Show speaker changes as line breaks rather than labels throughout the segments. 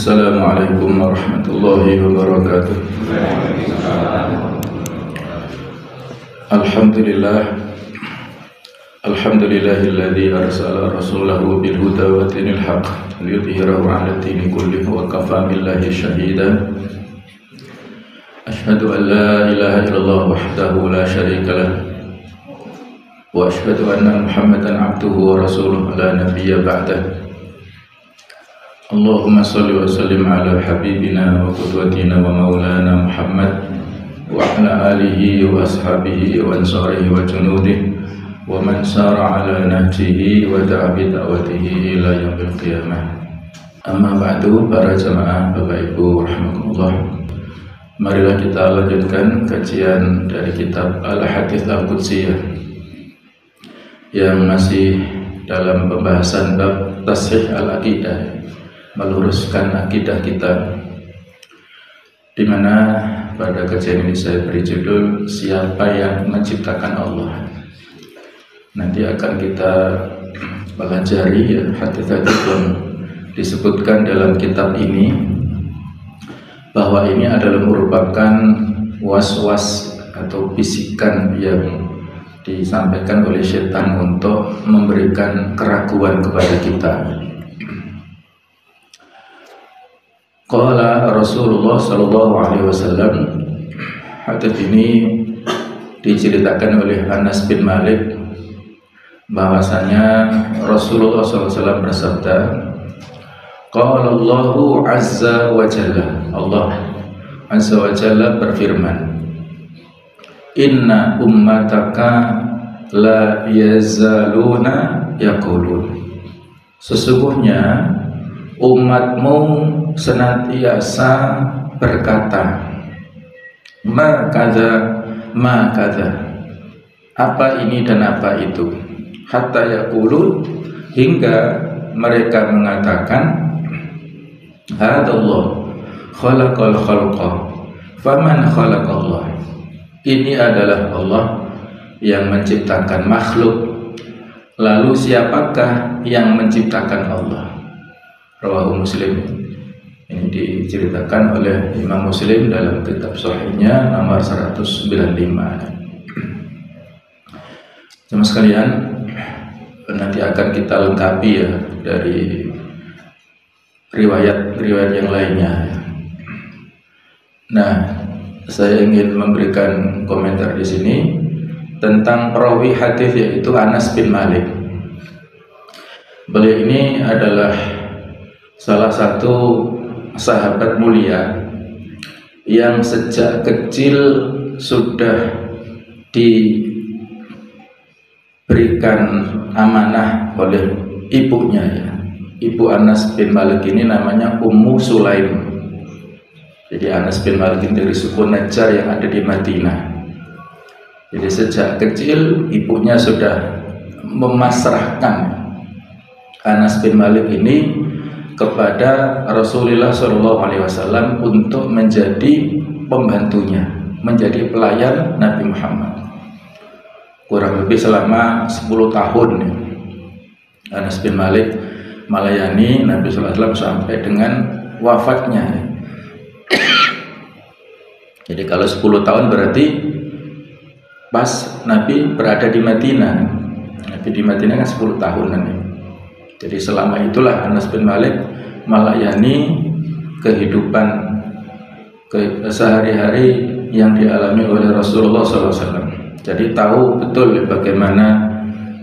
Assalamualaikum warahmatullahi wabarakatuh. Alhamdulillahilladzi arsala rasulahu bil huda wa dinil haqq liyudhhirahu 'ala dini kullihi wa kafaa billahi shahida. Asyhadu an la ilaha illallah wahdahu la syarika lah wa asyhadu anna Muhammadan 'abduhu wa rasuluhu la nabiyya ba'dah. Allahumma salli wa sallim ala habibina wa qudwatina wa maulana Muhammad wa ala alihi wa ashabihi wa ansarihi wa junudihi wa man sara ala nahjihi wa da'a bi da'watihi ila yaumil qiyamah. Amma ba'du, para jamaah Bapak Ibu rahimakumullah. Marilah kita lanjutkan kajian dari kitab Al-Hadits Al-Qudsiyah yang masih dalam pembahasan bab Tashih Al-Aqidah, meluruskan akidah kita, di mana pada kajian ini saya beri judul Siapa yang Menciptakan Allah. Nanti akan kita pelajari ya hadis-hadis yang disebutkan dalam kitab ini, bahwa ini adalah merupakan was-was atau bisikan yang disampaikan oleh setan untuk memberikan keraguan kepada kita. Qala Rasulullah sallallahu alaihi wasallam. Hadis ini diceritakan oleh Anas bin Malik bahwasanya Rasulullah sallallahu alaihi wasallam bersabda, qala Allahu azza wa jalla, Allah azza wa jalla berfirman, inna ummataka la yazaluna yaqulun, sesungguhnya umatmu senantiasa berkata, ma kadza, apa ini dan apa itu, hatta yaqulun, hingga mereka mengatakan, hadallah khalaqal khalqa faman khalaqallah, ini adalah Allah yang menciptakan makhluk, lalu siapakah yang menciptakan Allah? Rawahu Muslim. Ini diceritakan oleh Imam Muslim dalam kitab Sahihnya nomor 195. Jemaah sekalian, nanti akan kita lengkapi ya dari riwayat-riwayat yang lainnya. Nah, saya ingin memberikan komentar di sini tentang perawi hadis, yaitu Anas bin Malik. Beliau ini adalah salah satu sahabat mulia yang sejak kecil sudah diberikan amanah oleh ibunya ya. Ibu Anas bin Malik ini namanya Ummu Sulaim. Jadi Anas bin Malik ini dari suku Najjar yang ada di Madinah. Jadi sejak kecil ibunya sudah memasrahkan Anas bin Malik ini kepada Rasulullah SAW untuk menjadi pembantunya, menjadi pelayan Nabi Muhammad. Kurang lebih selama 10 tahun ya, Anas bin Malik melayani Nabi SAW sampai dengan wafatnya. Jadi kalau 10 tahun berarti pas Nabi berada di Madinah. Nabi di Madinah kan 10 tahunan ya. Jadi selama itulah Anas bin Malik melayani kehidupan sehari-hari yang dialami oleh Rasulullah SAW. Jadi tahu betul bagaimana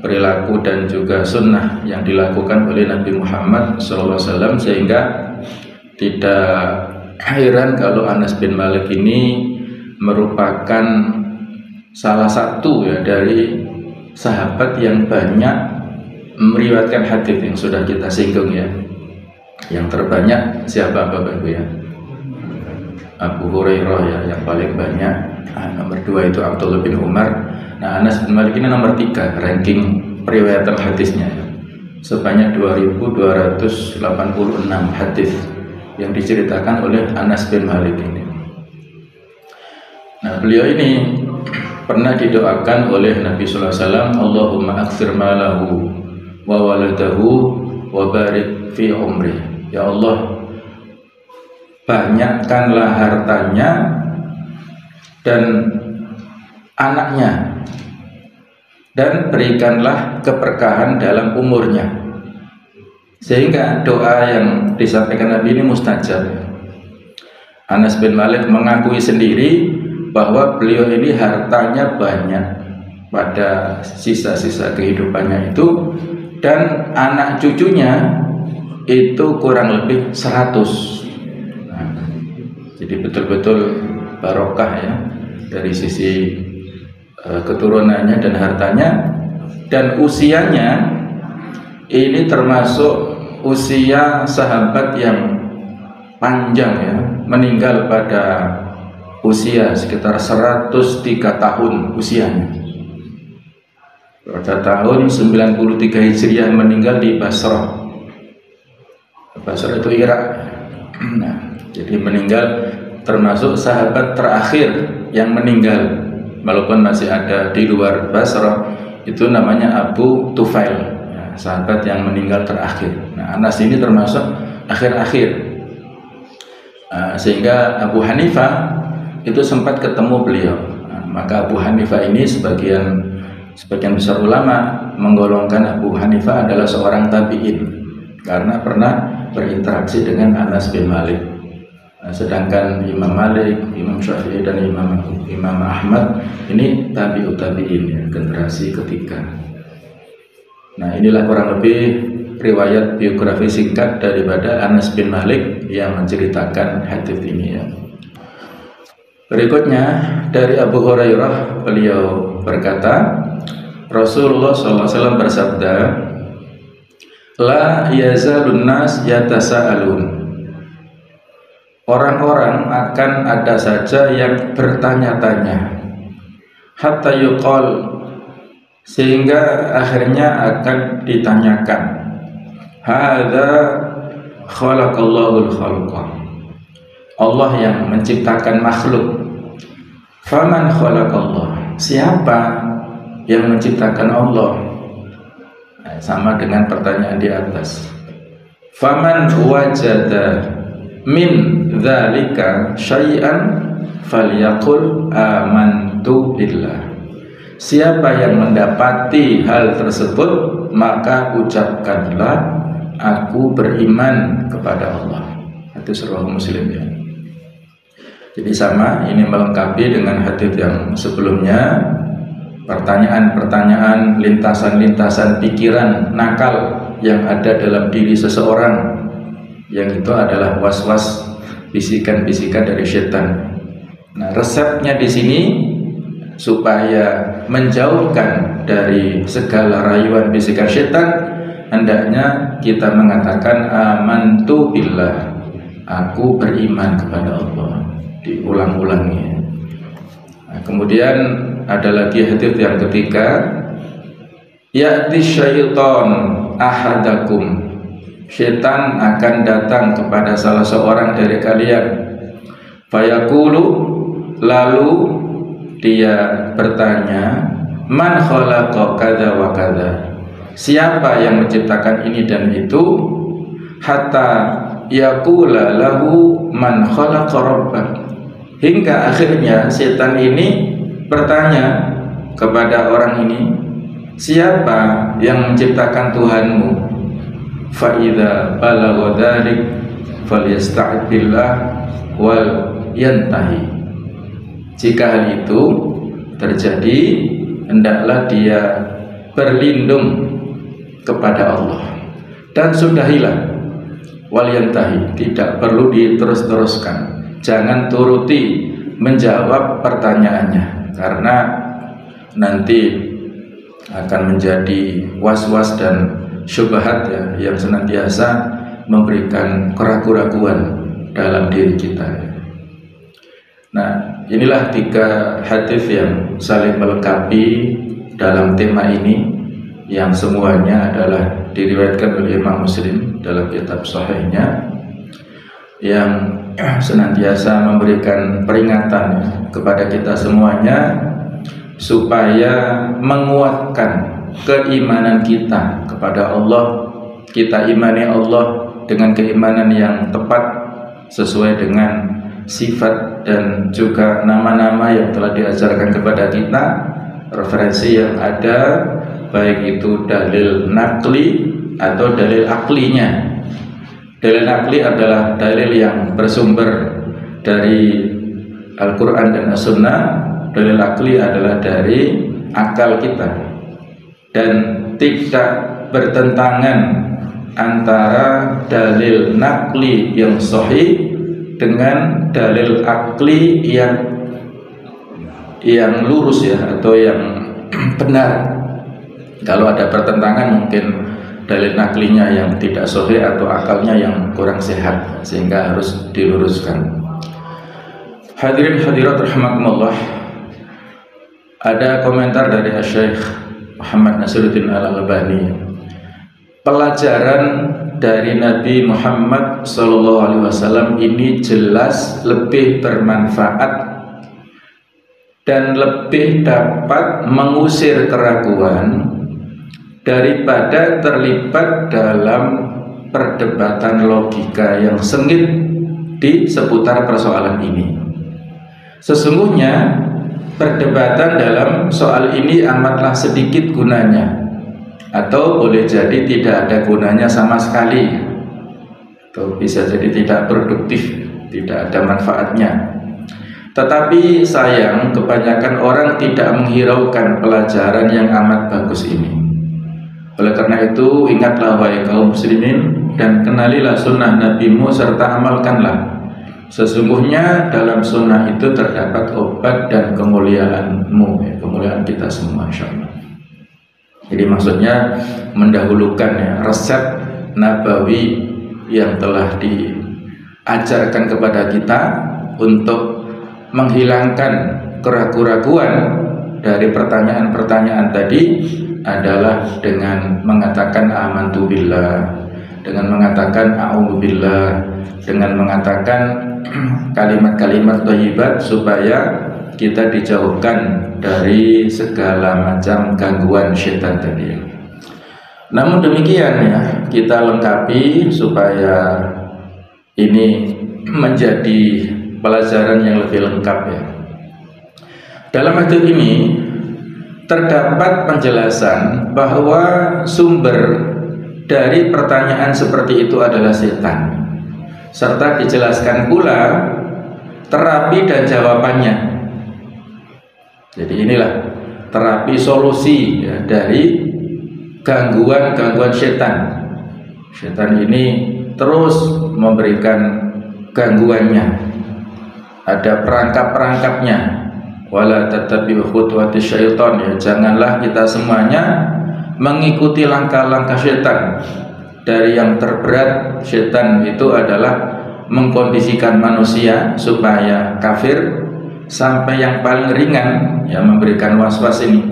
perilaku dan juga sunnah yang dilakukan oleh Nabi Muhammad SAW, sehingga tidak heran kalau Anas bin Malik ini merupakan salah satu ya dari sahabat yang banyak meriwayatkan hadis yang sudah kita singgung ya. Yang terbanyak siapa Bapak Ibu ya? Abu Hurairah ya, yang paling banyak. Nomor 2 itu Abdullah bin Umar. Nah, Anas bin Malik ini nomor 3 ranking periwayatan hadisnya ya. Sebanyak 2286 hadis yang diceritakan oleh Anas bin Malik ini. Nah, beliau ini pernah didoakan oleh Nabi sallallahu alaihi wasallam, Allahumma aktsir malahu wa waladahu wa barik fi umri. Ya Allah, banyakkanlah hartanya dan anaknya, dan berikanlah keberkahan dalam umurnya. Sehingga doa yang disampaikan Nabi ini mustajab. Anas bin Malik mengakui sendiri bahwa beliau ini hartanya banyak pada sisa-sisa kehidupannya itu, dan anak cucunya itu kurang lebih 100. Jadi betul-betul barokah ya dari sisi keturunannya dan hartanya. Dan usianya ini termasuk usia sahabat yang panjang ya, meninggal pada usia sekitar 103 tahun usianya. Pada tahun 93 Hijriah meninggal di Basrah. Basrah itu Irak. Nah, jadi meninggal termasuk sahabat terakhir yang meninggal, walaupun masih ada di luar Basrah, itu namanya Abu Tufail ya, sahabat yang meninggal terakhir. Nah, Anas ini termasuk akhir-akhir. Sehingga Abu Hanifah itu sempat ketemu beliau. Maka Abu Hanifah ini sebagian besar ulama menggolongkan Abu Hanifah adalah seorang tabi'in karena pernah berinteraksi dengan Anas bin Malik. Sedangkan Imam Malik, Imam Syafi'i dan Imam Ahmad ini tabi'ut tabi'in ya, generasi ketiga. Nah, inilah kurang lebih riwayat biografi singkat daripada Anas bin Malik yang menceritakan hadis ini ya. Berikutnya dari Abu Hurairah, beliau berkata, Rasulullah SAW bersabda, la yazalun nas yatasa'alun. Orang-orang akan ada saja yang bertanya-tanya, hatta yuqal, sehingga akhirnya akan ditanyakan, hadza khalaqallahul khalqa, Allah yang menciptakan makhluk. Faman khalaqallah, siapa yang menciptakan Allah? Nah, sama dengan pertanyaan di atas. Faman wajada min dzalika syai'an falyaqul amantu billah. Siapa yang mendapati hal tersebut, maka ucapkanlah aku beriman kepada Allah. Itu surah Muslim ya. Jadi sama, ini melengkapi dengan hadis yang sebelumnya. Pertanyaan-pertanyaan, lintasan-lintasan pikiran nakal yang ada dalam diri seseorang, yang itu adalah was-was, bisikan-bisikan dari setan. Nah, resepnya di sini supaya menjauhkan dari segala rayuan bisikan setan, hendaknya kita mengatakan amantu billah, aku beriman kepada Allah, diulang-ulangi. Nah, kemudian ada lagi hadis yang ketiga, ya'ti syaitan ahadakum, setan akan datang kepada salah seorang dari kalian, fayaqulu, lalu dia bertanya, man khalaqa kadza wa kadza, siapa yang menciptakan ini dan itu, hatta yaqula lahu man khalaqa rabbak, hingga akhirnya setan ini bertanya kepada orang ini, siapa yang menciptakan Tuhanmu? Fa idza balagha dzalik falyasta'id billah wal yantahi. Jika hal itu terjadi, hendaklah dia berlindung kepada Allah dan sudahilah, wal yantahi, tidak perlu diterus-teruskan. Jangan turuti menjawab pertanyaannya, karena nanti akan menjadi was-was dan syubhat ya, yang senantiasa memberikan keraguan-keraguan dalam diri kita. Nah, inilah 3 hadis yang saling melengkapi dalam tema ini, yang semuanya adalah diriwayatkan oleh Imam Muslim dalam kitab Sahihnya, yang senantiasa memberikan peringatan kepada kita semuanya supaya menguatkan keimanan kita kepada Allah. Kita imani Allah dengan keimanan yang tepat, sesuai dengan sifat dan juga nama-nama yang telah diajarkan kepada kita, referensi yang ada, baik itu dalil nakli atau dalil aklinya. Dalil nakli adalah dalil yang bersumber dari Al-Quran dan As-Sunnah. Dalil akli adalah dari akal kita, dan tidak bertentangan antara dalil nakli yang sahih dengan dalil akli yang lurus ya, atau yang benar. Kalau ada pertentangan mungkin dalil naklinya yang tidak sahih atau akalnya yang kurang sehat, sehingga harus diluruskan. Hadirin hadirat rahimakumullah, ada komentar dari Syekh Muhammad Nasiruddin Al-Albani. Pelajaran dari Nabi Muhammad SAW ini jelas lebih bermanfaat dan lebih dapat mengusir keraguan daripada terlibat dalam perdebatan logika yang sengit di seputar persoalan ini. Sesungguhnya perdebatan dalam soal ini amatlah sedikit gunanya, atau boleh jadi tidak ada gunanya sama sekali, atau bisa jadi tidak produktif, tidak ada manfaatnya. Tetapi sayang, kebanyakan orang tidak menghiraukan pelajaran yang amat bagus ini. Oleh karena itu, ingatlah wahai kaum muslimin, dan kenalilah sunnah Nabi-Mu serta amalkanlah. Sesungguhnya dalam sunnah itu terdapat obat dan kemuliaan-Mu, kemuliaan kita semua, insyaallah. Jadi maksudnya mendahulukan ya, resep nabawi yang telah diajarkan kepada kita untuk menghilangkan keraguan-keraguan dari pertanyaan-pertanyaan tadi adalah dengan mengatakan amantu billah, dengan mengatakan a'udzu billah, dengan mengatakan kalimat-kalimat thayyibat, supaya kita dijauhkan dari segala macam gangguan syaitan tadi. Namun demikian ya, kita lengkapi supaya ini menjadi pelajaran yang lebih lengkap ya. Dalam hadis ini terdapat penjelasan bahwa sumber dari pertanyaan seperti itu adalah setan, serta dijelaskan pula terapi dan jawabannya. Jadi inilah terapi solusi ya, dari gangguan-gangguan setan. Setan ini terus memberikan gangguannya, ada perangkap-perangkapnya. Wala tattabi'u khutuwatis syaitan, ya, janganlah kita semuanya mengikuti langkah-langkah setan. Dari yang terberat, setan itu adalah mengkondisikan manusia supaya kafir, sampai yang paling ringan ya, memberikan was-was ini,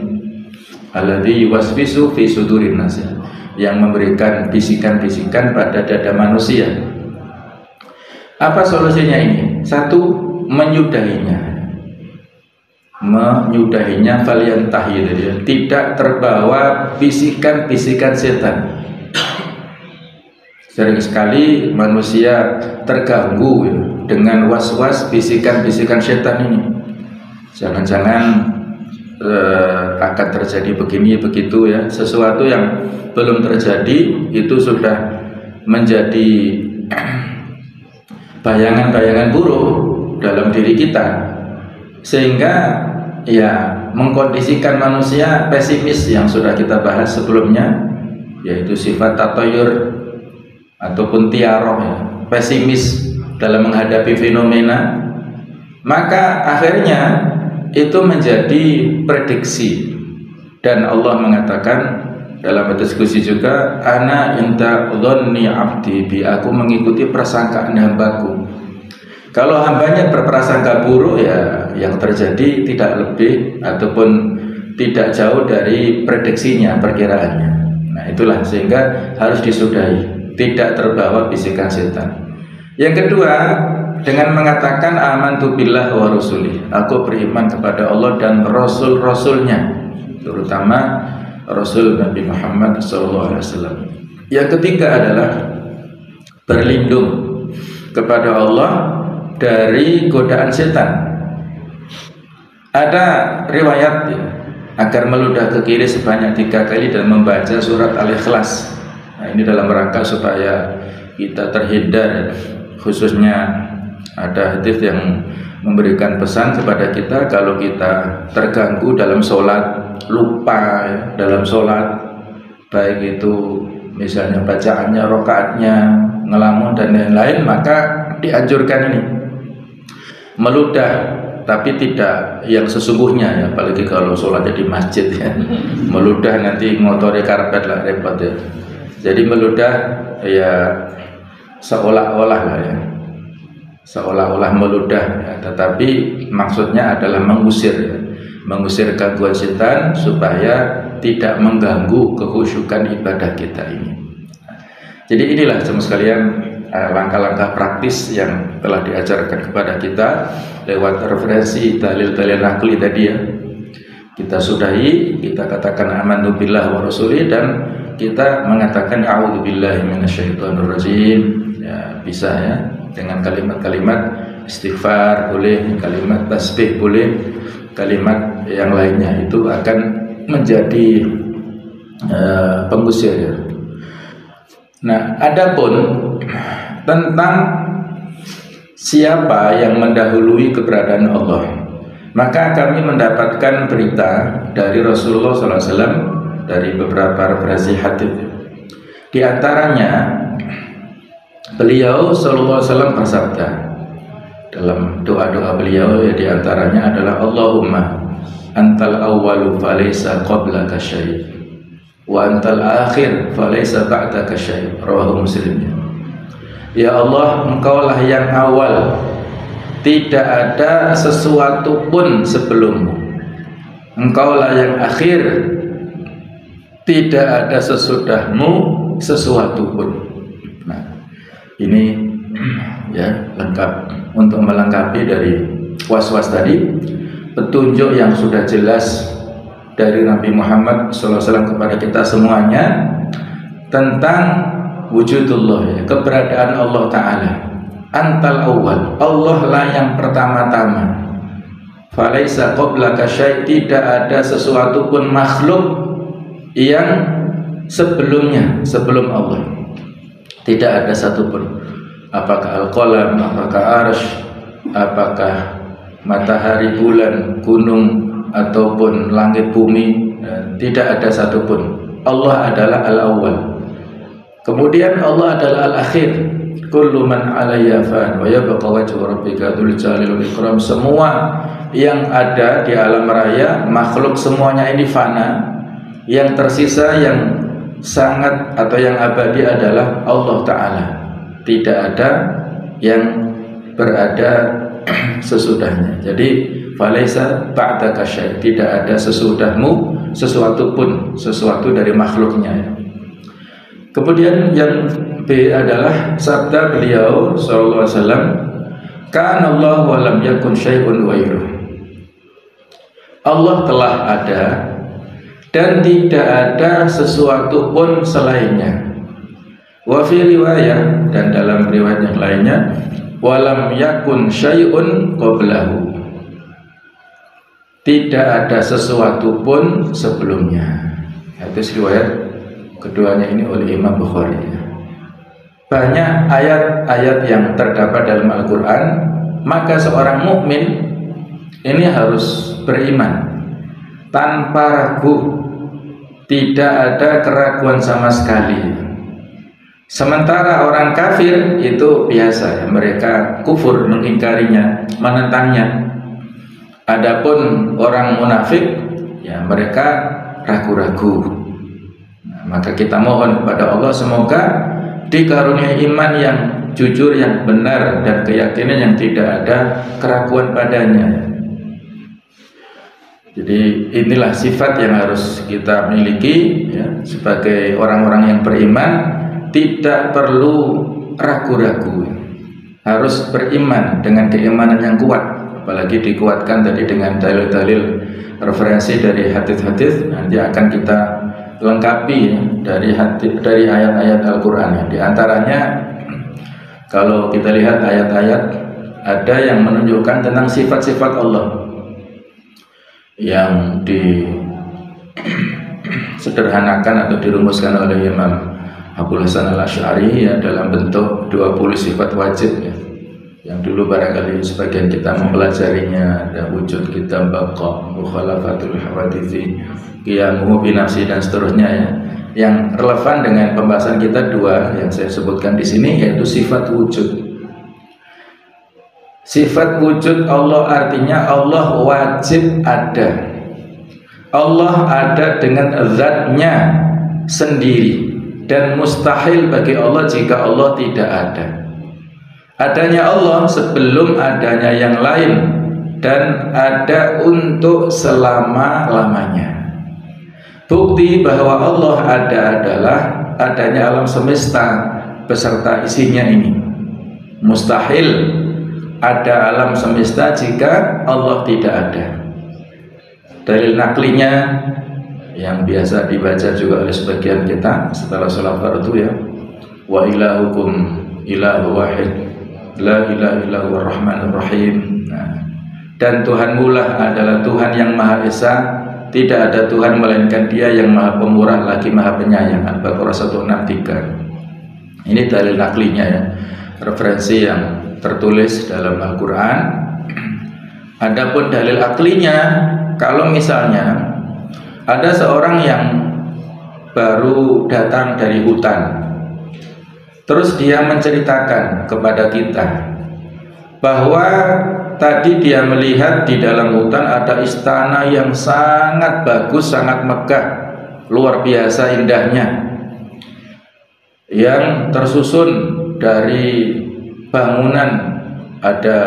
alladzi yuwaswisu fi sudurin nas, yang memberikan bisikan-bisikan pada dada manusia. Apa solusinya ini? Satu, menyudahinya. Falyantahi, tidak terbawa bisikan-bisikan setan. Sering sekali manusia terganggu ya, dengan was-was bisikan-bisikan setan ini. Jangan-jangan akan terjadi begini begitu ya, sesuatu yang belum terjadi itu sudah menjadi bayangan-bayangan buruk dalam diri kita, sehingga ya mengkondisikan manusia pesimis yang sudah kita bahas sebelumnya, yaitu sifat tatayur ataupun tiaroh ya, pesimis dalam menghadapi fenomena. Maka akhirnya itu menjadi prediksi, dan Allah mengatakan dalam diskusi juga, ana inda dhanni abdi bi, aku mengikuti persangkaan hambaku. Kalau hambanya berprasangka buruk ya, yang terjadi tidak lebih ataupun tidak jauh dari prediksinya, perkiraannya. Nah itulah, sehingga harus disudahi, tidak terbawa bisikan setan. Yang kedua, dengan mengatakan amantu billah wa rasulih, aku beriman kepada Allah dan rasul-rasulnya, terutama Rasul Nabi Muhammad SAW. Yang ketiga adalah berlindung kepada Allah dari godaan setan. Ada riwayat ya, agar meludah ke kiri sebanyak 3 kali dan membaca surat Al-Ikhlas. Nah, ini dalam rangka supaya kita terhindar, khususnya ada hadis yang memberikan pesan kepada kita kalau kita terganggu dalam sholat, lupa ya, dalam sholat, baik itu misalnya bacaannya, rokaatnya, ngelamun dan lain-lain, maka dianjurkan ini meludah, tapi tidak yang sesungguhnya ya, apalagi kalau sholatnya di masjid ya. Meludah nanti ngotori karpet lah, repot ya. Jadi meludah ya seolah-olah lah ya, seolah-olah meludah ya, tetapi maksudnya adalah mengusir ya, mengusir gangguan setan supaya tidak mengganggu kekhusyukan ibadah kita ini. Jadi inilah teman sekalian langkah-langkah praktis yang telah diajarkan kepada kita lewat referensi dalil-dalil nakli tadi ya. Kita sudahi, kita katakan amantu billah wa rasuli, dan kita mengatakan a'udzubillahi minasyaitonirrajim ya, bisa ya, dengan kalimat-kalimat istighfar boleh, kalimat tasbih boleh, kalimat yang lainnya itu akan menjadi pengusir ya. Nah, adapun tentang siapa yang mendahului keberadaan Allah, maka kami mendapatkan berita dari Rasulullah SAW dari beberapa referensi hadis. Di antaranya beliau SAW bersabda dalam doa-doa beliau ya, di antaranya adalah Allahumma antal awwalu falaysa qablaka syai' wa antal akhir falaysa ba'daka syai', rawahu Muslim. Ya Allah, engkaulah yang awal, tidak ada sesuatu pun sebelummu. Engkaulah yang akhir, tidak ada sesudahmu sesuatu pun. Nah, ini ya lengkap untuk melengkapi dari was-was tadi, petunjuk yang sudah jelas dari Nabi Muhammad SAW kepada kita semuanya tentang wujudullah ya, keberadaan Allah Ta'ala. Antal awal, Allah lah yang pertama-tama. Falaisa qablaka syai', tidak ada sesuatu pun makhluk yang sebelumnya, sebelum Allah. Tidak ada satupun. Apakah al-qalam, apakah arsy, apakah matahari, bulan, gunung, ataupun langit bumi, tidak ada satupun. Allah adalah al-awwal. Kemudian Allah adalah al-akhir. Kullu man 'alayha fan wa yabqa wajhu rabbika dzul jalali wal ikram. Semua yang ada di alam raya, makhluk semuanya ini fana. Yang tersisa yang sangat atau yang abadi adalah Allah Ta'ala. Tidak ada yang berada sesudahnya. Jadi falaisa ba'daka syai', tidak ada sesudahmu sesuatu pun, sesuatu dari makhluknya ya. Kemudian yang B adalah sabda beliau sallallahu alaihi wasallam, kana Allah wa lam yakun syai'un ghairuh. Allah telah ada dan tidak ada sesuatu pun selainnya. Wa fi riwayah, dan dalam riwayat yang lainnya, wa lam yakun syai'un qablahu. Tidak ada sesuatu pun sebelumnya. Hadis riwayat keduanya ini oleh Imam Bukhari. Banyak ayat-ayat yang terdapat dalam Al-Quran, maka seorang mukmin ini harus beriman tanpa ragu, tidak ada keraguan sama sekali. Sementara orang kafir itu biasa, mereka kufur, mengingkarinya, menentangnya. Adapun orang munafik, ya mereka ragu-ragu. Maka kita mohon kepada Allah semoga dikaruniai iman yang jujur, yang benar, dan keyakinan yang tidak ada keraguan padanya. Jadi inilah sifat yang harus kita miliki ya, sebagai orang-orang yang beriman. Tidak perlu ragu-ragu, harus beriman dengan keimanan yang kuat, apalagi dikuatkan tadi dengan dalil-dalil referensi dari hadis-hadis. Nanti akan kita lengkapi ya, dari ayat-ayat Al-Quran ya. Di antaranya Kalau kita lihat ayat-ayat, ada yang menunjukkan tentang sifat-sifat Allah yang disederhanakan atau dirumuskan oleh Imam Abul Hasan Al-Asy'ari ya, dalam bentuk 20 sifat wajib ya. Yang dulu barangkali sebagian kita mempelajarinya, ada wujud kita, baqa, mukhalafatul hawaditsi, qiyamuhu binafsi dan seterusnya ya. Yang relevan dengan pembahasan kita dua yang saya sebutkan di sini, yaitu sifat wujud. Sifat wujud Allah artinya Allah wajib ada. Allah ada dengan zatnya sendiri, dan mustahil bagi Allah jika Allah tidak ada. Adanya Allah sebelum adanya yang lain, dan ada untuk selama-lamanya. Bukti bahwa Allah ada adalah adanya alam semesta beserta isinya ini. Mustahil ada alam semesta jika Allah tidak ada. Dalil naklinya yang biasa dibaca juga oleh sebagian kita setelah sholat fardu ya, wa ilahukum ilahu wahid la ilaha illallah rahmanur rahim. Nah, dan Tuhanmu lah adalah Tuhan yang Maha Esa, tidak ada Tuhan melainkan Dia yang Maha Pemurah lagi Maha Penyayang. Al-Baqarah 163. Ini dalil naklinya ya, referensi yang tertulis dalam Al-Quran. Adapun dalil aklinya, kalau misalnya ada seorang yang baru datang dari hutan, terus dia menceritakan kepada kita bahwa tadi dia melihat di dalam hutan ada istana yang sangat bagus, sangat megah, luar biasa indahnya, yang tersusun dari bangunan, ada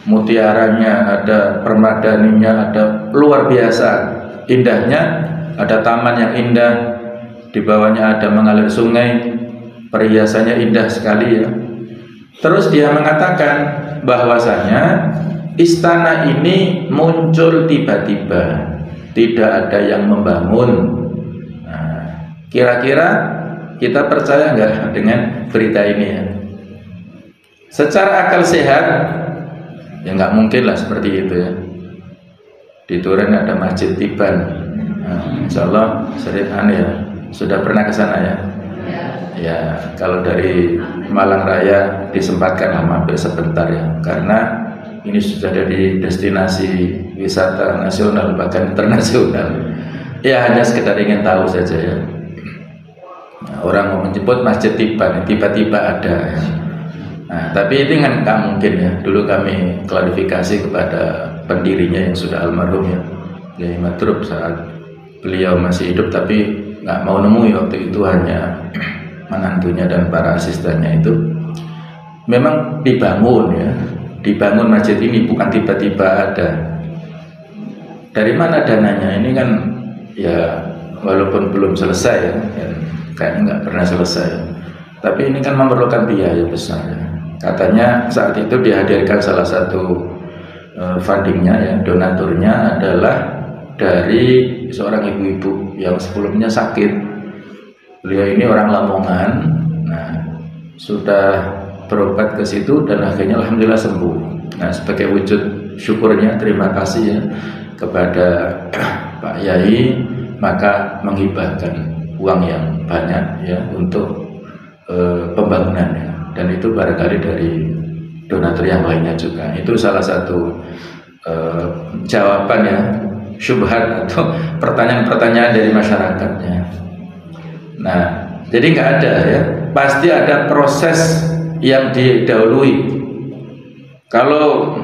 mutiaranya, ada permadaninya, ada luar biasa indahnya, ada taman yang indah, di bawahnya ada mengalir sungai, perhiasannya indah sekali ya. Terus dia mengatakan bahwasanya istana ini muncul tiba-tiba, tidak ada yang membangun. Nah, kira-kira kita percaya nggak dengan berita ini ya? Secara akal sehat ya nggak mungkin lah seperti itu ya. Di Turen ada Masjid Tiban, nah, insya Allah sering ya, sudah pernah ke sana ya? Ya, kalau dari Malang Raya disempatkan lah mampir sebentar ya, karena ini sudah jadi destinasi wisata nasional bahkan internasional. Ya hanya sekedar ingin tahu saja ya. Nah, orang mau menyebut Masjid Tiban, tiba-tiba ada ya. Nah, tapi itu kan nggak mungkin ya. Dulu kami klarifikasi kepada pendirinya yang sudah almarhum ya, Kiai Madrub, saat beliau masih hidup, tapi nggak mau nemu ya, waktu itu hanya menantunya dan para asistennya itu. Memang dibangun ya, dibangun masjid ini bukan tiba-tiba ada. Dari mana dananya? Ini kan ya walaupun belum selesai ya, kayaknya nggak pernah selesai, tapi ini kan memerlukan biaya besar ya. Katanya saat itu dihadirkan salah satu fundingnya ya, donaturnya adalah dari seorang ibu-ibu yang sebelumnya sakit. Beliau ini orang Lamongan, nah sudah berobat ke situ dan akhirnya alhamdulillah sembuh. Nah, sebagai wujud syukurnya, terima kasih ya kepada Pak Yai, maka menghibahkan uang yang banyak ya untuk pembangunannya. Dan itu barangkali dari donatur yang lainnya juga. Itu salah satu jawaban ya, syubhat atau pertanyaan-pertanyaan dari masyarakatnya. Nah, jadi nggak ada ya, pasti ada proses yang didahului. Kalau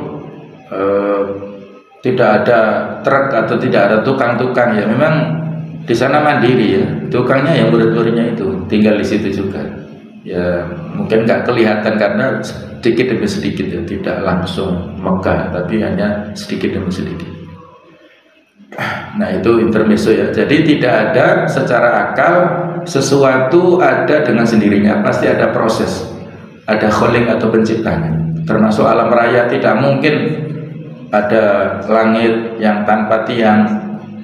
tidak ada truk atau tidak ada tukang-tukang ya, memang di sana mandiri ya, tukangnya yang murid-muridnya itu tinggal di situ juga. Ya mungkin nggak kelihatan karena sedikit demi sedikit ya, tidak langsung megah, tapi hanya sedikit demi sedikit. Nah itu intermezzo ya. Jadi tidak ada secara akal sesuatu ada dengan sendirinya, pasti ada proses, ada khalik atau penciptanya. Termasuk alam raya, tidak mungkin ada langit yang tanpa tiang,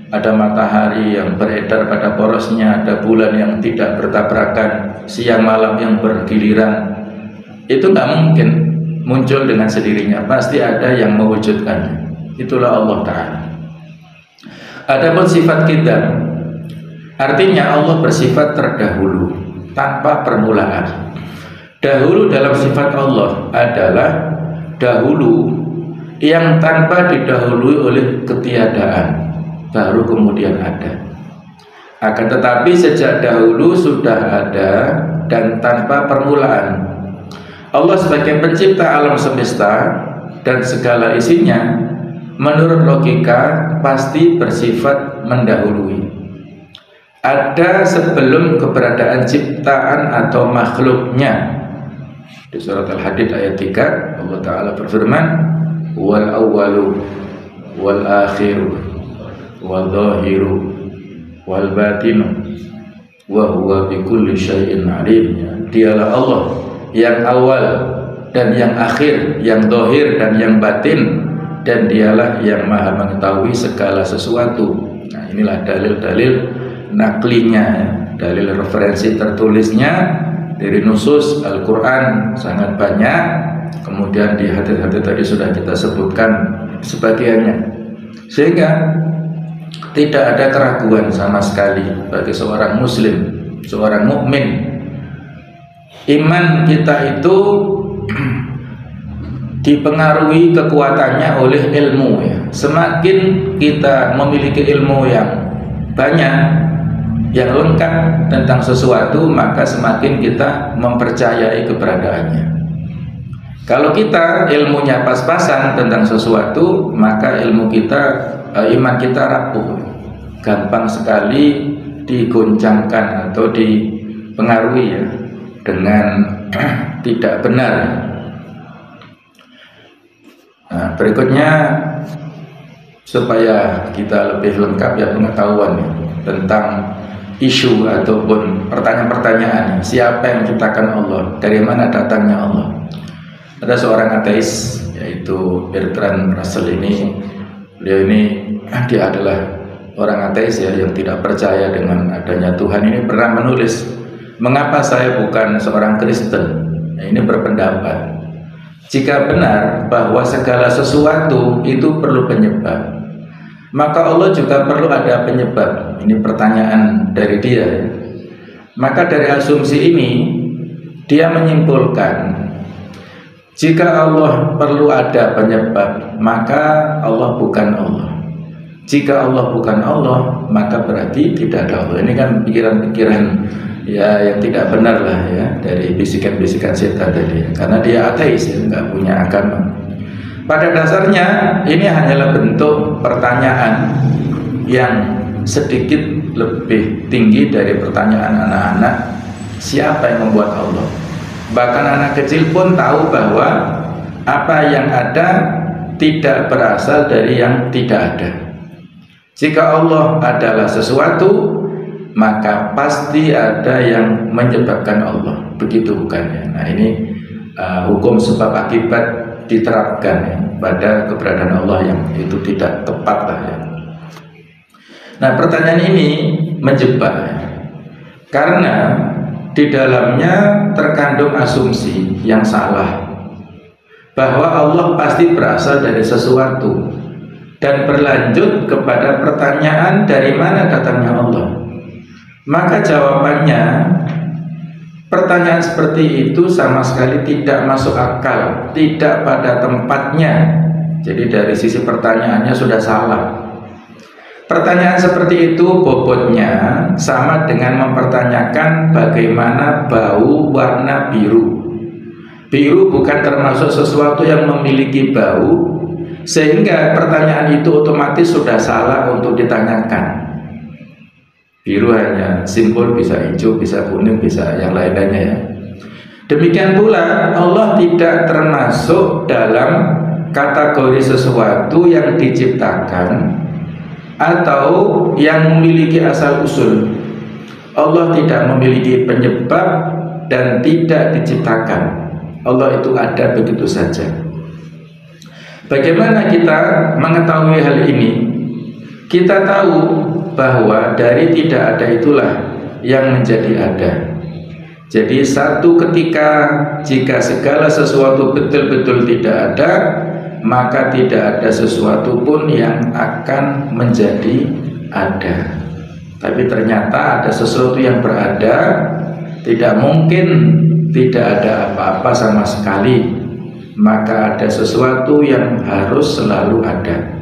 ada matahari yang beredar pada porosnya, ada bulan yang tidak bertabrakan, siang malam yang bergiliran, itu nggak mungkin muncul dengan sendirinya, pasti ada yang mewujudkannya. Itulah Allah Ta'ala. Adapun sifat kita, artinya Allah bersifat terdahulu tanpa permulaan. Dahulu dalam sifat Allah adalah dahulu yang tanpa didahului oleh ketiadaan, baru kemudian ada. Akan tetapi sejak dahulu sudah ada dan tanpa permulaan. Allah sebagai pencipta alam semesta dan segala isinya, menurut logika pasti bersifat mendahului. Ada sebelum keberadaan ciptaan atau makhluknya. Di surat Al-Hadid ayat 3 Allah Ta'ala berfirman, wal awwalu wal akhiru wal zahiru wal batinu wa huwa bikulli syai'in alim. Dialah Allah yang awal dan yang akhir, yang zahir dan yang batin, dan dialah yang maha mengetahui segala sesuatu. Nah, inilah dalil-dalil naklinya, dalil referensi tertulisnya dari nusus Al-Quran sangat banyak. Kemudian di hadits-hadits tadi sudah kita sebutkan sebagiannya, sehingga tidak ada keraguan sama sekali bagi seorang muslim, seorang mukmin. Iman kita itu dipengaruhi kekuatannya oleh ilmu, ya. Semakin kita memiliki ilmu yang banyak, yang lengkap tentang sesuatu, maka semakin kita mempercayai keberadaannya. Kalau kita ilmunya pas-pasan tentang sesuatu, maka ilmu kita, iman kita rapuh, gampang sekali digoncangkan atau dipengaruhi, ya, dengan tidak benar. Nah, berikutnya supaya kita lebih lengkap ya pengetahuan tentang isu ataupun pertanyaan-pertanyaan, siapa yang menciptakan Allah, dari mana datangnya Allah. Ada seorang ateis yaitu Bertrand Russell ini. Beliau ini dia adalah orang ateis, ya, yang tidak percaya dengan adanya Tuhan. Ini pernah menulis, mengapa saya bukan seorang Kristen. Nah, ini berpendapat, jika benar bahwa segala sesuatu itu perlu penyebab, maka Allah juga perlu ada penyebab. Ini pertanyaan dari dia, ya. Maka dari asumsi ini dia menyimpulkan, jika Allah perlu ada penyebab, maka Allah bukan Allah. Jika Allah bukan Allah, maka berarti tidak ada Allah. Ini kan pikiran-pikiran, ya, yang tidak benar lah, ya, dari bisikan-bisikan setan tadi. Karena dia ateis, ya, nggak punya agama. Pada dasarnya ini hanyalah bentuk pertanyaan yang sedikit lebih tinggi dari pertanyaan anak-anak, siapa yang membuat Allah. Bahkan anak kecil pun tahu bahwa apa yang ada tidak berasal dari yang tidak ada. Jika Allah adalah sesuatu, maka pasti ada yang menyebabkan Allah. Begitu bukannya? Nah, ini hukum sebab akibat diterapkan, ya, pada keberadaan Allah yang itu tidak tepat lah, ya. Nah, pertanyaan ini menjebak, ya, karena di dalamnya terkandung asumsi yang salah bahwa Allah pasti berasal dari sesuatu, dan berlanjut kepada pertanyaan dari mana datangnya Allah. Maka jawabannya, pertanyaan seperti itu sama sekali tidak masuk akal, tidak pada tempatnya. Jadi dari sisi pertanyaannya sudah salah. Pertanyaan seperti itu bobotnya sama dengan mempertanyakan bagaimana bau warna biru. Biru bukan termasuk sesuatu yang memiliki bau, sehingga pertanyaan itu otomatis sudah salah untuk ditanyakan. Biru hanya simbol, bisa hijau, bisa kuning, bisa yang lain-lainnya, ya. Demikian pula Allah tidak termasuk dalam kategori sesuatu yang diciptakan atau yang memiliki asal usul. Allah tidak memiliki penyebab dan tidak diciptakan. Allah itu ada begitu saja. Bagaimana kita mengetahui hal ini? Kita tahu bahwa dari tidak ada itulah yang menjadi ada. Jadi satu ketika jika segala sesuatu betul-betul tidak ada, maka tidak ada sesuatu pun yang akan menjadi ada. Tapi ternyata ada sesuatu yang berada, tidak mungkin tidak ada apa-apa sama sekali. Maka ada sesuatu yang harus selalu ada.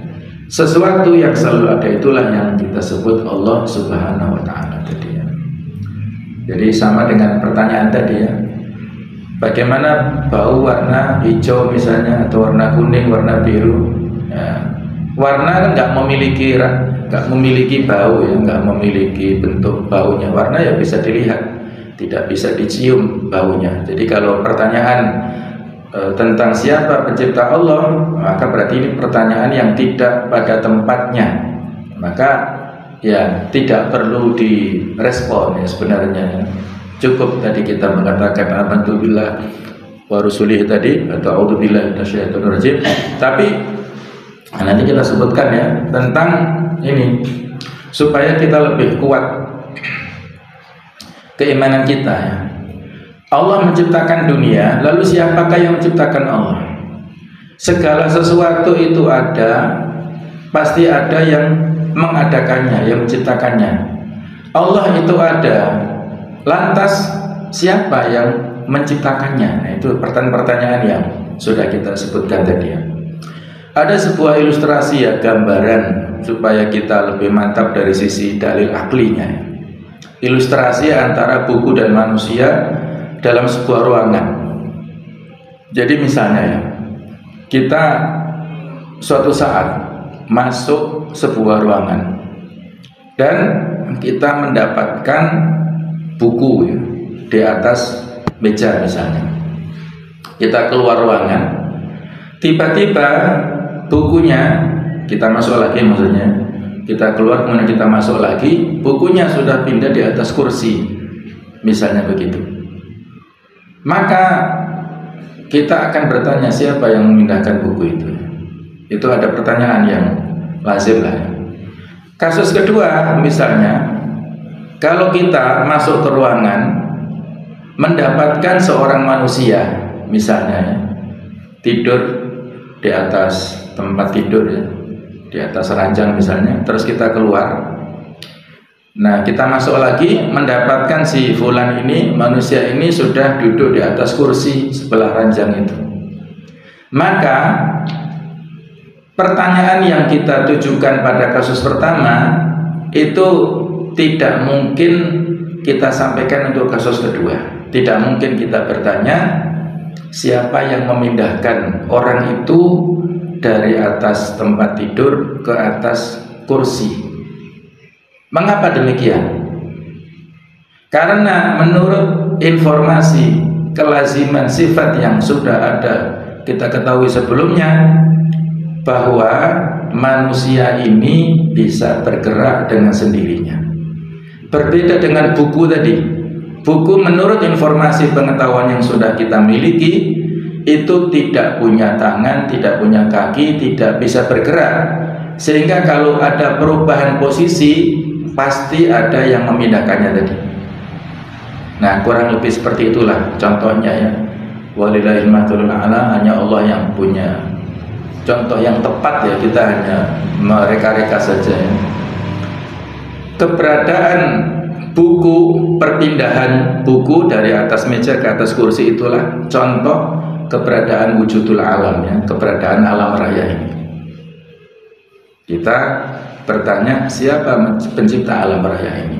Sesuatu yang selalu ada itulah yang kita sebut Allah Subhanahu wa Ta'ala tadi ya. Jadi sama dengan pertanyaan tadi ya, bagaimana bau warna hijau misalnya, atau warna kuning, warna biru ya. Warna kan nggak memiliki bau ya, nggak memiliki bentuk baunya. Warna ya bisa dilihat, tidak bisa dicium baunya. Jadi kalau pertanyaan tentang siapa pencipta Allah, maka berarti ini pertanyaan yang tidak pada tempatnya. Maka ya tidak perlu direspon ya sebenarnya. Cukup tadi kita mengatakan amantu billah wa rusulih tadi, atau a'udzubillahi minasyaitonir rajim. Tapi nanti kita sebutkan ya tentang ini supaya kita lebih kuat keimanan kita ya. Allah menciptakan dunia, lalu siapakah yang menciptakan Allah? Segala sesuatu itu ada, pasti ada yang mengadakannya, yang menciptakannya. Allah itu ada, lantas siapa yang menciptakannya? Nah, itu pertanyaan yang sudah kita sebutkan tadi ya. Ada sebuah ilustrasi ya, gambaran supaya kita lebih mantap dari sisi dalil aklinya. Ilustrasi antara buku dan manusia dalam sebuah ruangan. Jadi misalnya ya, kita suatu saat masuk sebuah ruangan dan kita mendapatkan buku ya, di atas meja misalnya. Kita keluar ruangan, tiba-tiba bukunya, kita masuk lagi maksudnya, kita keluar kemudian kita masuk lagi, bukunya sudah pindah di atas kursi misalnya begitu. Maka kita akan bertanya siapa yang memindahkan buku itu. Itu ada pertanyaan yang lazim lah ya. Kasus kedua misalnya, kalau kita masuk ke ruangan mendapatkan seorang manusia misalnya ya, tidur di atas tempat tidur ya, di atas ranjang misalnya, terus kita keluar. Nah, kita masuk lagi mendapatkan si fulan ini, manusia ini sudah duduk di atas kursi sebelah ranjang itu. Maka pertanyaan yang kita tujukan pada kasus pertama itu tidak mungkin kita sampaikan untuk kasus kedua. Tidak mungkin kita bertanya siapa yang memindahkan orang itu dari atas tempat tidur ke atas kursi. Mengapa demikian? Karena menurut informasi kelaziman sifat yang sudah ada kita ketahui sebelumnya, bahwa manusia ini bisa bergerak dengan sendirinya. Berbeda dengan buku tadi. Buku menurut informasi pengetahuan yang sudah kita miliki itu tidak punya tangan, tidak punya kaki, tidak bisa bergerak. Sehingga kalau ada perubahan posisi pasti ada yang memindahkannya tadi. Nah, kurang lebih seperti itulah contohnya ya. Walillahil mathalul a'la, hanya Allah yang punya contoh yang tepat ya, kita hanya mereka-reka saja ya. Keberadaan buku, perpindahan buku dari atas meja ke atas kursi itulah contoh keberadaan wujudul alam ya, keberadaan alam raya ini. Kita bertanya siapa pencipta alam raya ini.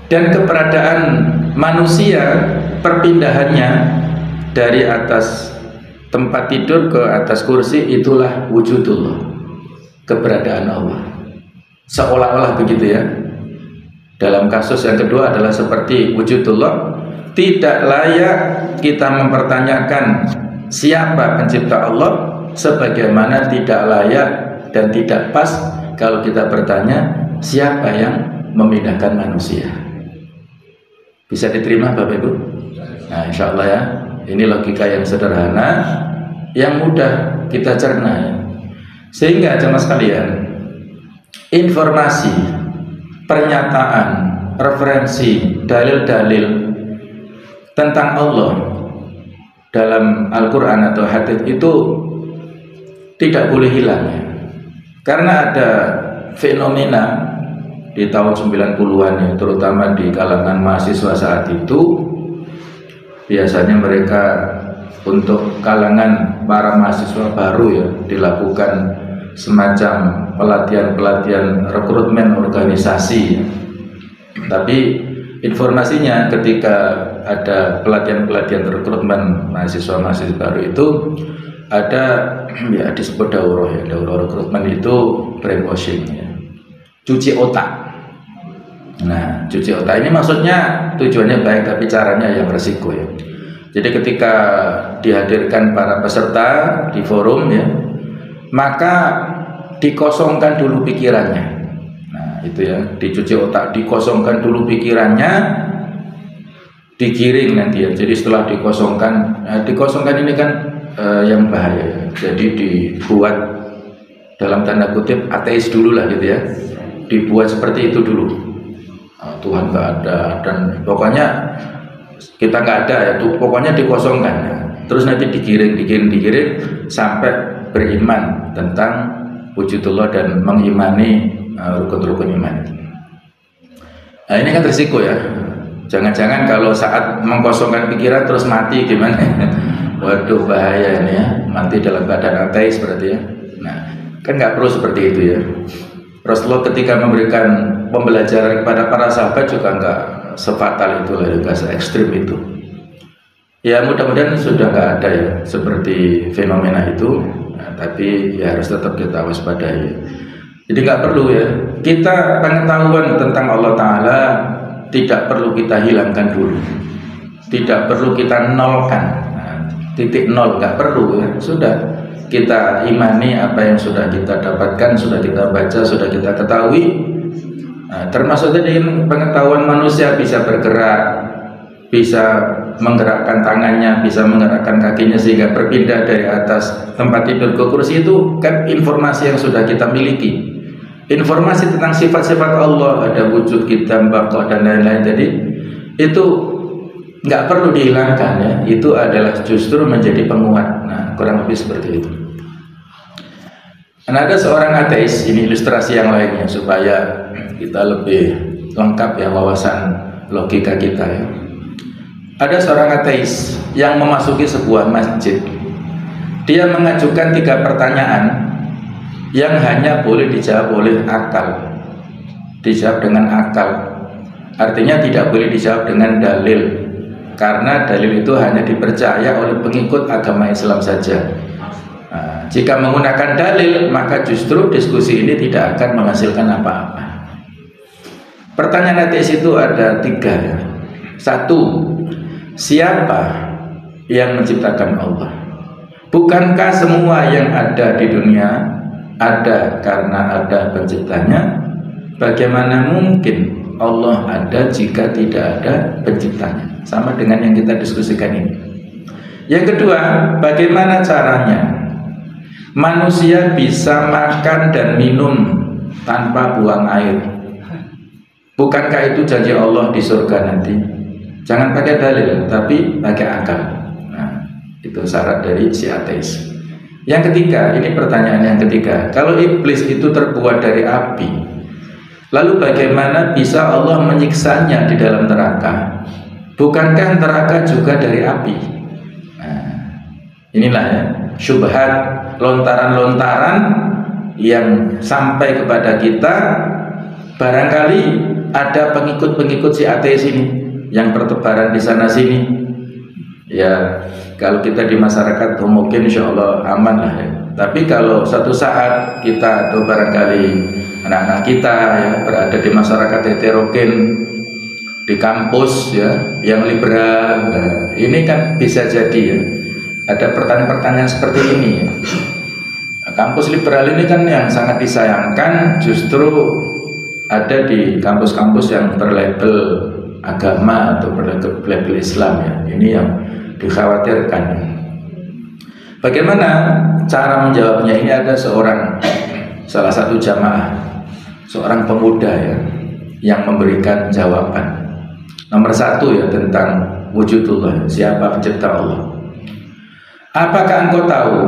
Dan keberadaan manusia, perpindahannya dari atas tempat tidur ke atas kursi itulah wujudullah, keberadaan Allah. Seolah-olah begitu ya. Dalam kasus yang kedua adalah seperti wujudullah, tidak layak kita mempertanyakan siapa pencipta Allah, sebagaimana tidak layak dan tidak pas kalau kita bertanya siapa yang memindahkan manusia. Bisa diterima Bapak Ibu? Nah, insya Allah ya, ini logika yang sederhana, yang mudah kita cerna ya. Sehingga jemaah sekalian, informasi, pernyataan, referensi, dalil-dalil tentang Allah dalam Al-Quran atau hadits itu tidak boleh hilang ya. Karena ada fenomena di tahun 90-an ya, terutama di kalangan mahasiswa saat itu, biasanya mereka untuk kalangan para mahasiswa baru ya dilakukan semacam pelatihan rekrutmen organisasi ya. Tapi informasinya ketika ada pelatihan rekrutmen mahasiswa baru itu ada ya disebut daurah ya, daurah rekrutmen itu brainwashing ya, cuci otak. Nah, cuci otak ini maksudnya tujuannya baik tapi caranya yang resiko ya. Jadi ketika dihadirkan para peserta di forum ya, maka dikosongkan dulu pikirannya. Nah, itu ya, dicuci otak, dikosongkan dulu pikirannya, digiring nanti ya. Jadi setelah dikosongkan ini kan yang bahaya ya. Jadi dibuat dalam tanda kutip ateis dulu lah gitu ya. Dibuat seperti itu dulu. Tuhan nggak ada dan pokoknya kita nggak ada ya, pokoknya dikosongkan ya. Terus nanti digiring sampai beriman tentang wujudullah dan mengimani rukun-rukun iman. Nah ini kan risiko ya. Jangan-jangan kalau saat mengkosongkan pikiran terus mati gimana? Waduh bahaya ini ya, mati dalam keadaan ateis berarti ya. Nah kan nggak perlu seperti itu ya. Rasulullah ketika memberikan pembelajaran kepada para sahabat juga nggak sefatal itu lah, nggak se ekstrim itu. Ya mudah-mudahan sudah nggak ada ya seperti fenomena itu, nah, tapi ya harus tetap kita waspadai. Jadi nggak perlu ya, kita pengetahuan tentang Allah Ta'ala tidak perlu kita hilangkan dulu, tidak perlu kita nolkan, nah, titik nol nggak perlu ya, sudah. Kita imani apa yang sudah kita dapatkan, sudah kita baca, sudah kita ketahui. Nah, termasuk tadi pengetahuan manusia bisa bergerak, bisa menggerakkan tangannya, bisa menggerakkan kakinya sehingga berpindah dari atas tempat tidur ke kursi, itu kan informasi yang sudah kita miliki. Informasi tentang sifat-sifat Allah, ada wujud kita, baqa dan lain-lain tadi, itu nggak perlu dihilangkan ya. Itu adalah justru menjadi penguat. Nah, kurang lebih seperti itu. Nah, ada seorang ateis, ini ilustrasi yang lainnya supaya kita lebih lengkap ya wawasan logika kita ya. Ada seorang ateis yang memasuki sebuah masjid. Dia mengajukan 3 pertanyaan yang hanya boleh dijawab oleh akal. Dijawab dengan akal. Artinya tidak boleh dijawab dengan dalil. Karena dalil itu hanya dipercaya oleh pengikut agama Islam saja. Nah, jika menggunakan dalil, maka justru diskusi ini tidak akan menghasilkan apa-apa. Pertanyaan ateis itu ada 3 ya. 1, siapa yang menciptakan Allah? Bukankah semua yang ada di dunia ada karena ada penciptanya? Bagaimana mungkin Allah ada jika tidak ada penciptanya? Sama dengan yang kita diskusikan ini. Yang kedua, bagaimana caranya manusia bisa makan dan minum tanpa buang air? Bukankah itu janji Allah di surga nanti? Jangan pakai dalil, tapi pakai akal. Nah, itu syarat dari si ateis. Yang ketiga, ini pertanyaan yang ketiga. Kalau iblis itu terbuat dari api, lalu bagaimana bisa Allah menyiksanya di dalam neraka? Bukankah neraka juga dari api? Nah, inilah ya syubhat, lontaran-lontaran yang sampai kepada kita. Barangkali ada pengikut-pengikut si ateis ini yang bertebaran di sana sini. Ya, kalau kita di masyarakat mungkin insya Allah aman lah ya. Tapi kalau suatu saat kita atau barangkali anak-anak kita ya berada di masyarakat heterogen, di kampus ya yang liberal, nah, ini kan bisa jadi ya ada pertanyaan-pertanyaan seperti ini ya. Nah, kampus liberal ini kan yang sangat disayangkan justru ada di kampus-kampus yang berlabel agama atau berlabel Islam ya. Ini yang dikhawatirkan. Bagaimana cara menjawabnya? Ini ada salah satu jamaah, seorang pemuda ya yang memberikan jawaban. Nomor 1 ya tentang wujudullah, siapa pencipta Allah. Apakah engkau tahu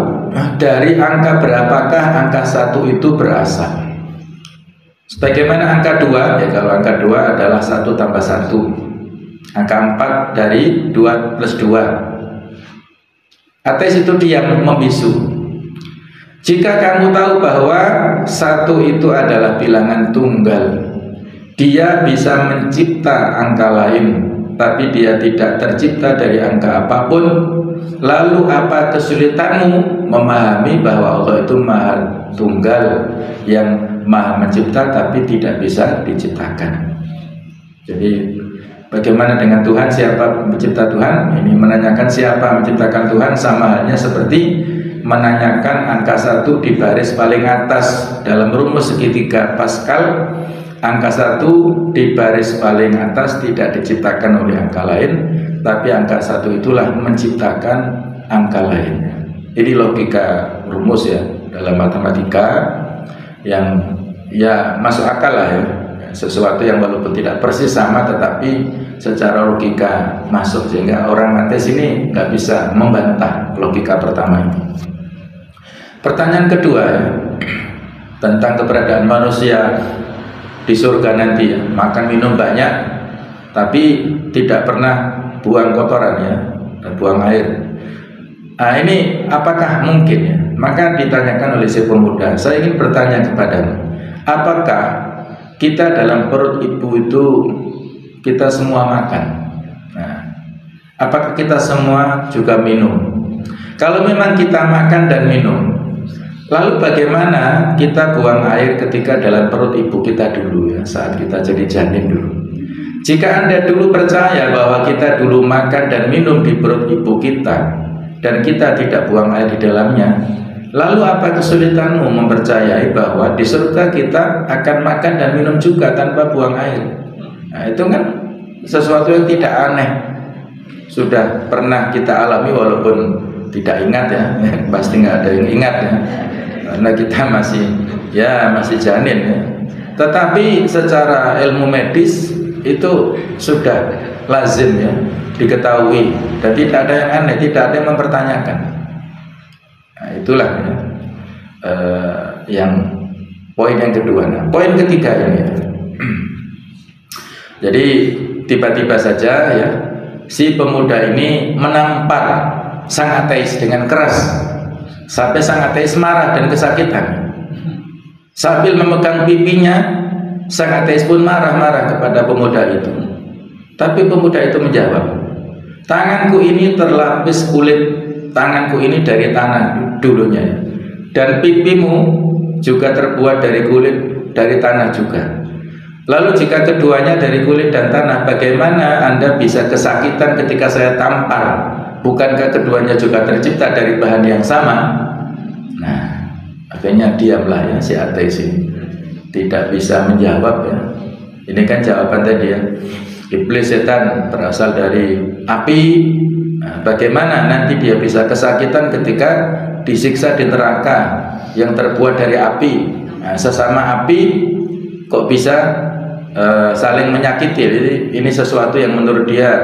dari angka berapakah angka 1 itu berasal? Sebagaimana angka 2, ya kalau angka 2 adalah 1 tambah 1. Angka 4 dari 2 plus 2. Ateis itu diam membisu. Jika kamu tahu bahwa 1 itu adalah bilangan tunggal, dia bisa mencipta angka lain, tapi dia tidak tercipta dari angka apapun. Lalu apa kesulitanmu memahami bahwa Allah itu Maha Tunggal, yang Maha Mencipta tapi tidak bisa diciptakan? Jadi bagaimana dengan Tuhan? Siapa pencipta Tuhan? Ini menanyakan siapa menciptakan Tuhan sama halnya seperti menanyakan angka 1 di baris paling atas dalam rumus segitiga Pascal. Angka 1 di baris paling atas tidak diciptakan oleh angka lain, tapi angka 1 itulah menciptakan angka lainnya. Ini logika rumus ya dalam matematika yang ya masuk akal lah ya. Sesuatu yang walaupun tidak persis sama tetapi secara logika masuk, sehingga orang ateis ini nggak bisa membantah logika pertama ini. Pertanyaan kedua ya, tentang keberadaan manusia di surga nanti ya, makan minum banyak tapi tidak pernah buang kotoran ya, dan buang air. Nah ini apakah mungkin ya? Maka ditanyakan oleh si pemuda, saya ingin bertanya kepadamu, apakah kita dalam perut ibu itu kita semua makan? Nah, apakah kita semua juga minum? Kalau memang kita makan dan minum, lalu bagaimana kita buang air ketika dalam perut ibu kita dulu ya, saat kita jadi janin dulu? Jika Anda dulu percaya bahwa kita dulu makan dan minum di perut ibu kita dan kita tidak buang air di dalamnya, lalu apa kesulitanmu mempercayai bahwa di surga kita akan makan dan minum juga tanpa buang air? Nah, itu kan sesuatu yang tidak aneh, sudah pernah kita alami walaupun tidak ingat ya, pasti nggak ada yang ingat ya, karena kita masih janin ya. Tetapi secara ilmu medis itu sudah lazim ya diketahui dan tidak ada yang aneh, tidak ada yang mempertanyakan. Nah, itulah ya, yang poin yang kedua. Nah, poin ketiga ini ya. Jadi tiba-tiba saja ya si pemuda ini menampar sang ateis dengan keras sampai sang ateis marah dan kesakitan. Sambil memegang pipinya, sang ateis pun marah-marah kepada pemuda itu. Tapi pemuda itu menjawab, tanganku ini terlapis kulit, tanganku ini dari tanah dulunya, dan pipimu juga terbuat dari kulit, dari tanah juga. Lalu jika keduanya dari kulit dan tanah, bagaimana Anda bisa kesakitan ketika saya tampar? Bukankah keduanya juga tercipta dari bahan yang sama? Nah, akhirnya diamlah ya si ateis ini, tidak bisa menjawab ya. Ini kan jawaban tadi ya, iblis setan berasal dari api. Nah, bagaimana nanti dia bisa kesakitan ketika disiksa di neraka yang terbuat dari api? Nah, sesama api kok bisa saling menyakiti? Ini sesuatu yang menurut dia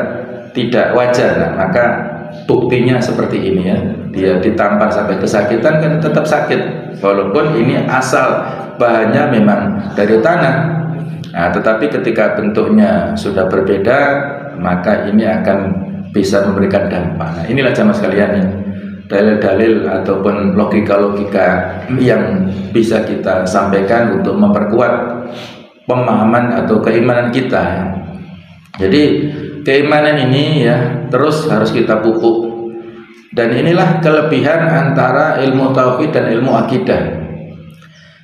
tidak wajar. Nah, maka buktinya seperti ini ya, dia ditampar sampai kesakitan kan tetap sakit, walaupun ini asal bahannya memang dari tanah. Nah, tetapi ketika bentuknya sudah berbeda, maka ini akan bisa memberikan dampak. Nah, inilah jamaah sekalian ya, dalil-dalil ataupun logika-logika yang bisa kita sampaikan untuk memperkuat pemahaman atau keimanan kita ya. Jadi keimanan ini ya terus harus kita pupuk, dan inilah kelebihan antara ilmu tauhid dan ilmu akidah.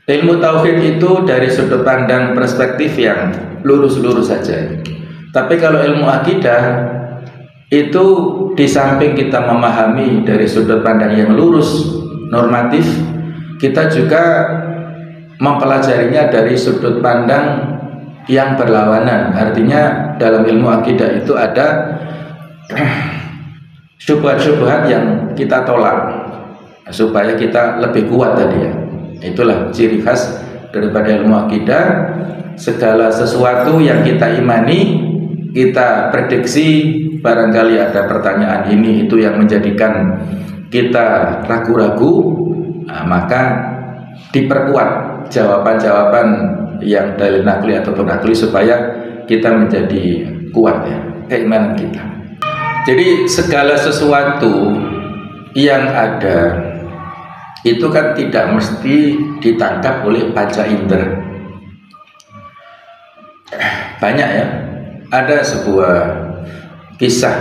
Ilmu tauhid itu dari sudut pandang perspektif yang lurus-lurus saja, tapi kalau ilmu akidah itu di samping kita memahami dari sudut pandang yang lurus normatif, kita juga mempelajarinya dari sudut pandang yang berlawanan. Artinya dalam ilmu akidah itu ada syubhat-syubhat yang kita tolak supaya kita lebih kuat tadi ya. Itulah ciri khas daripada ilmu akidah. Segala sesuatu yang kita imani, kita prediksi, barangkali ada pertanyaan ini itu yang menjadikan kita ragu-ragu, maka diperkuat jawaban-jawaban yang dalil nakli ataupun akli supaya kita menjadi kuat ya keimanan kita. Jadi segala sesuatu yang ada itu kan tidak mesti ditangkap oleh panca indera. Banyak ya, ada sebuah kisah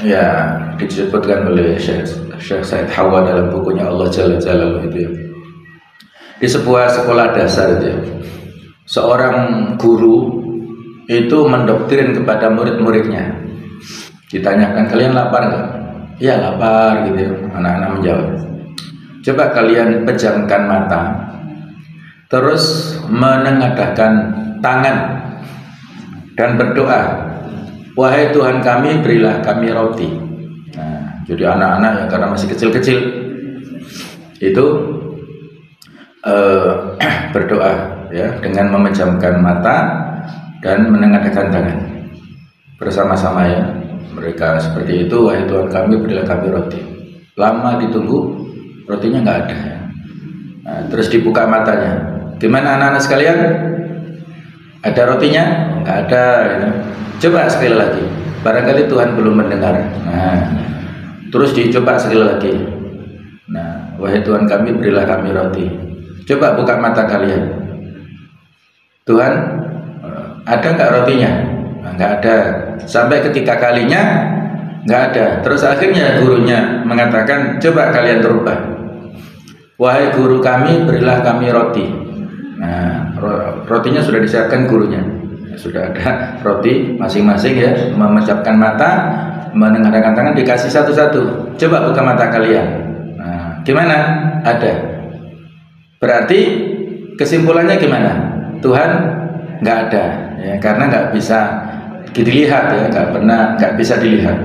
ya disebutkan oleh Syekh Said Hawa dalam bukunya Allah Jalla Jalaluhu itu ya. Di sebuah sekolah dasar itu ya, seorang guru itu mendoktrin kepada murid-muridnya. Ditanyakan, kalian lapar nggak? Ya lapar gitu ya. Anak-anak menjawab. Coba kalian pejamkan mata, terus menengadahkan tangan dan berdoa, wahai Tuhan kami, berilah kami roti. Nah, jadi anak-anak yang karena masih kecil-kecil itu berdoa ya dengan memejamkan mata dan menengadahkan tangan bersama-sama ya. Mereka seperti itu, wahai Tuhan kami, berilah kami roti. Lama ditunggu, rotinya nggak ada ya. Nah, terus dibuka matanya, gimana anak-anak sekalian? Ada rotinya? Nggak ada gitu. Coba sekali lagi, barangkali Tuhan belum mendengar. Nah, terus dicoba sekali lagi. Nah, wahai Tuhan kami, berilah kami roti. Coba buka mata kalian. Tuhan, ada nggak rotinya? Nah, nggak ada. Sampai ketiga kalinya nggak ada. Terus akhirnya gurunya mengatakan, coba kalian berubah. Wahai guru kami, berilah kami roti. Nah, rotinya sudah disiapkan gurunya. Sudah ada roti masing-masing ya. Memejamkan mata, menengadahkan tangan, dikasih satu-satu. Coba buka mata kalian. Nah, gimana? Ada. Berarti kesimpulannya gimana? Tuhan nggak ada ya, karena nggak bisa dilihat ya, nggak bisa dilihat.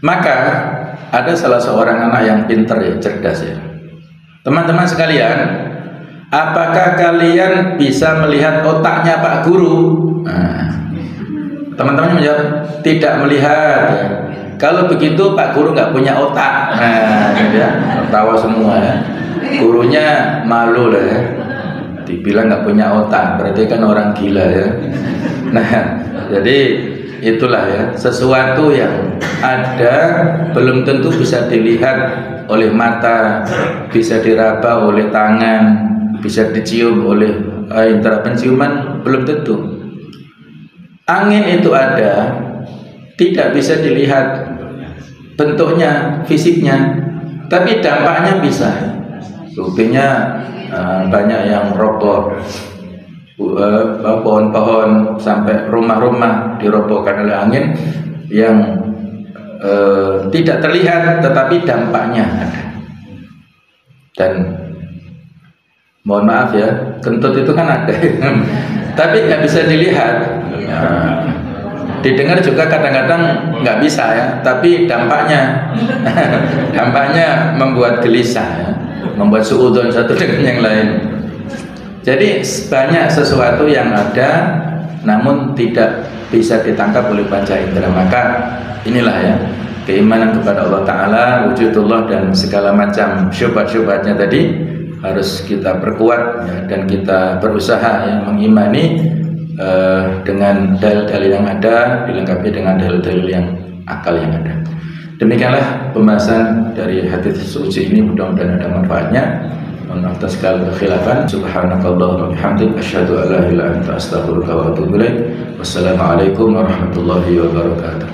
Maka ada salah seorang anak yang pintar ya, cerdas ya. Teman-teman sekalian, apakah kalian bisa melihat otaknya Pak Guru? Nah, teman-teman menjawab tidak melihat ya. Kalau begitu Pak Guru nggak punya otak. Nah, gitu ya, tertawa semua ya. Gurunya malu lah ya, dibilang nggak punya otak, berarti kan orang gila ya. Nah, jadi itulah ya, sesuatu yang ada belum tentu bisa dilihat oleh mata, bisa diraba oleh tangan, bisa dicium oleh indera penciuman, belum tentu. Angin itu ada, tidak bisa dilihat bentuknya, fisiknya, tapi dampaknya bisa. Buktinya banyak yang roboh, pohon-pohon sampai rumah-rumah dirobohkan oleh angin yang tidak terlihat tetapi dampaknya ada. Dan mohon maaf ya, kentut itu kan ada tapi nggak bisa dilihat. Didengar juga kadang-kadang nggak bisa ya, tapi dampaknya dampaknya membuat gelisah ya, membuat suudzon satu dengan yang lain. Jadi banyak sesuatu yang ada namun tidak bisa ditangkap oleh panca indera. Maka inilah ya, keimanan kepada Allah Ta'ala, wujudullah dan segala macam syubhat-syubhatnya tadi harus kita perkuat ya, dan kita berusaha ya, mengimani dengan dalil-dalil yang ada, dilengkapi dengan dalil-dalil yang akal yang ada. Demikianlah pembahasan dari hadits suci ini, mudah-mudahan ada manfaatnya. Atas segala kekhilafan, subhanakallahumma wa bihamdik, asyhadu an la ilaha illa anta, astaghfiruka wa atubu ilaik. Wassalamualaikum warahmatullahi wabarakatuh.